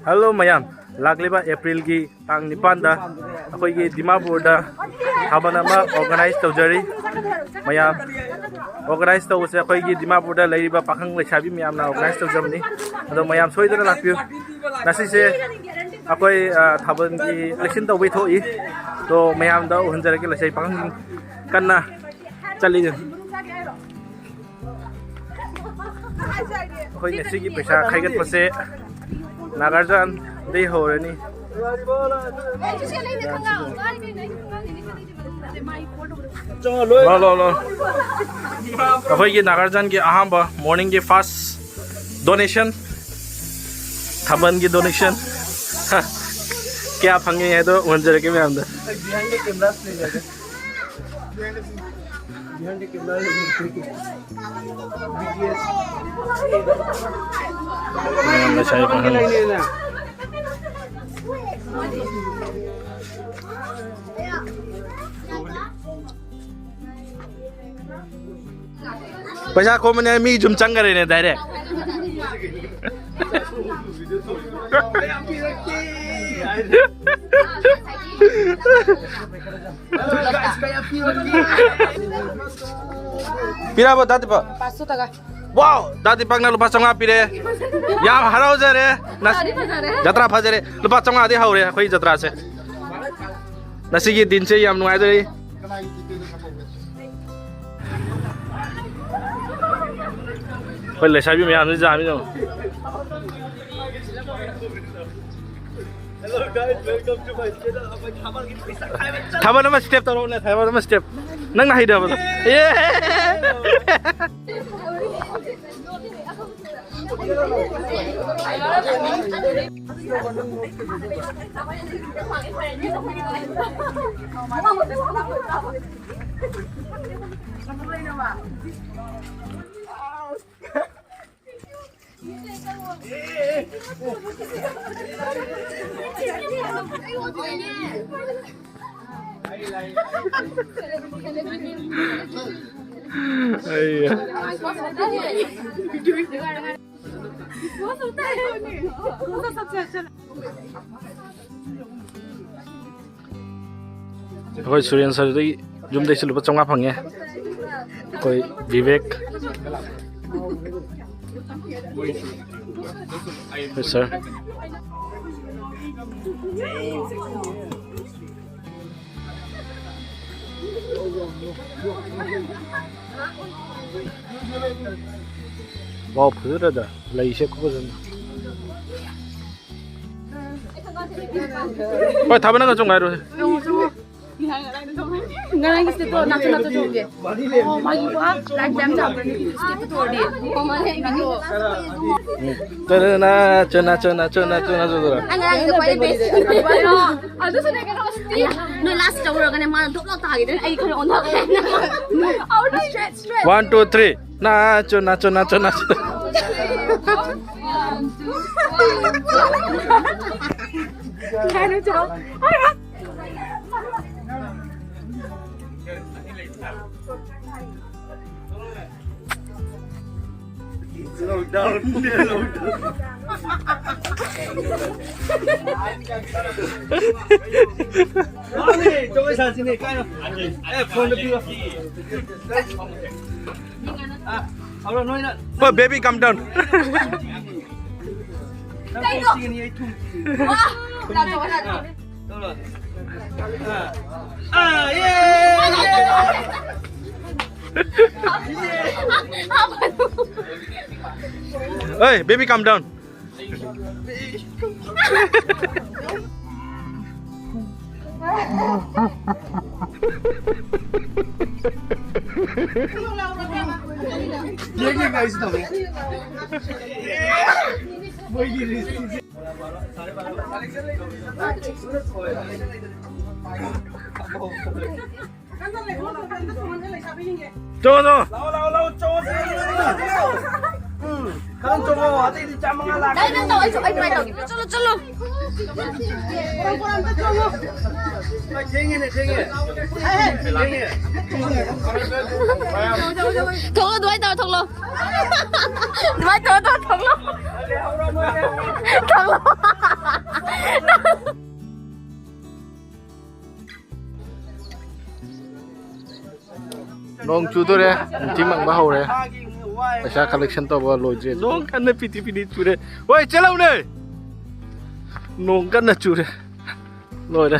Hello mayam, lagliba April ki tang nipan da akoi ki Dimapur da thabal ama organize tawjari mayam organize tawse akoi ki Dimapur da leiba pakhang leisabi mayam na organize tawjamni ado mayam soidana lakpiu nasi se akoi thabal ki election tawbe thoi to mayam da hunjara ki leisai pakhang kanna chali akoi ngasi ki paisa khaigat pase Nagarjan dei ho rani lo akoi ki Nagarjan ki ahamba morning ki first donation thaban ki donation kya phange hai to manjar ke mein andar behind the camera le jaga behind the camera Paisa ko mane mi jum chang gare ne direct Pira ba dati pa 500 taka. Wow, dati pag na lupa changa pire. Yam harau jare. Jatra phajare. Lupa changa adi haure khoi jatra se. Nasi ki din se yam nuai jare. Khoi le sabi me am ja mi no. Hello guys, welcome to my channel. Apai thabal ki paisa khaiba. Thabal ma step taro na thabal ma step. Nang na haida ba. Koi Suryan sir dei jum dei lupa chonga phange koi Vivek yes sir wow phudada lai se ko jan oi thabana ka chonga ro Ngarang step to nacho nacho joge. Oh my god, like them job step to odi. Oh my video. Chana chana chana chana chana chana. Ngarang the quite best. No, adu sune ka hosti. No last tower ka ne man dok lok ta gi den ai khone on thak. Out straight straight. 1 2 3 nacho nacho nacho nacho. 1 2 3. Can you tell? Slow down, slow down. Oh, baby, come down. Hey, baby, come down. Cho cho. Lâu cho không cho ngồi thì chăm mga lạc. Đây đang tàu anh mày tàu chalo. Thế nghe. Thôi đuổi tàu thằng lo. Đuổi tàu thằng lo. Thằng lo. Nong chu to re, tim mang ba ho re. Paisa collection to ba loi je. Nong kan na piti chu re. Oi chalo ne. Nong kan na chu re. Loi re.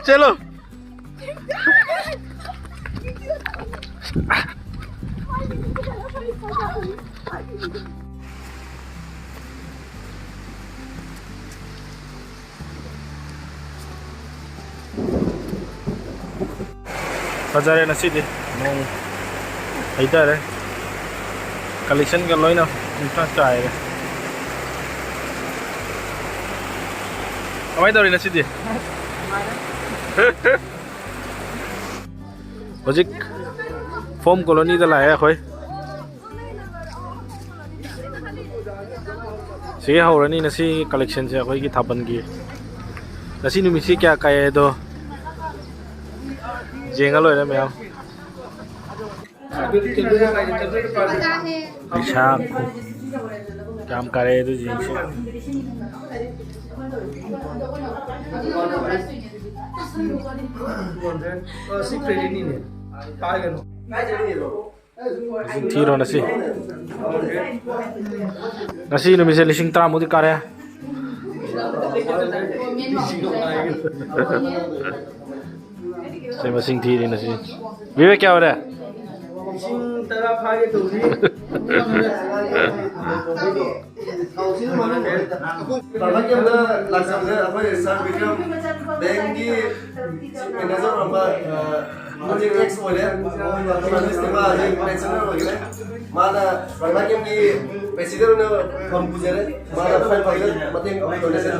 Chalo. Haidare na sidi nong haidare collection ka loy na interest ay re amai dori na sidi Hojik form colony da la khoi sige haurani na si collection se khoi ki thaban gi na si numi si kya kai do jenga loi na mel Yoashang काम करे तो जी से Tiro nasi numi se lising tram mudi kare से मसिंग थी री नसी विवेक क्या हो रहा है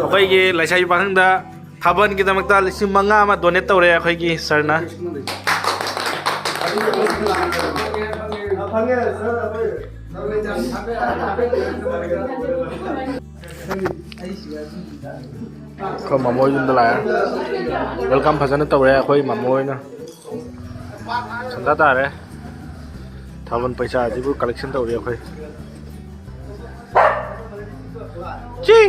अखोई लाइसाई पाखंदा थाबन की दमकता लिसिंग मंगा मा डोनेट तौरे अखोई की Sarna ko mamoy dun dala welcome phajana tawre akhoi mamoy na chanda tare thaban paisa jibu collection tawre akhoi chi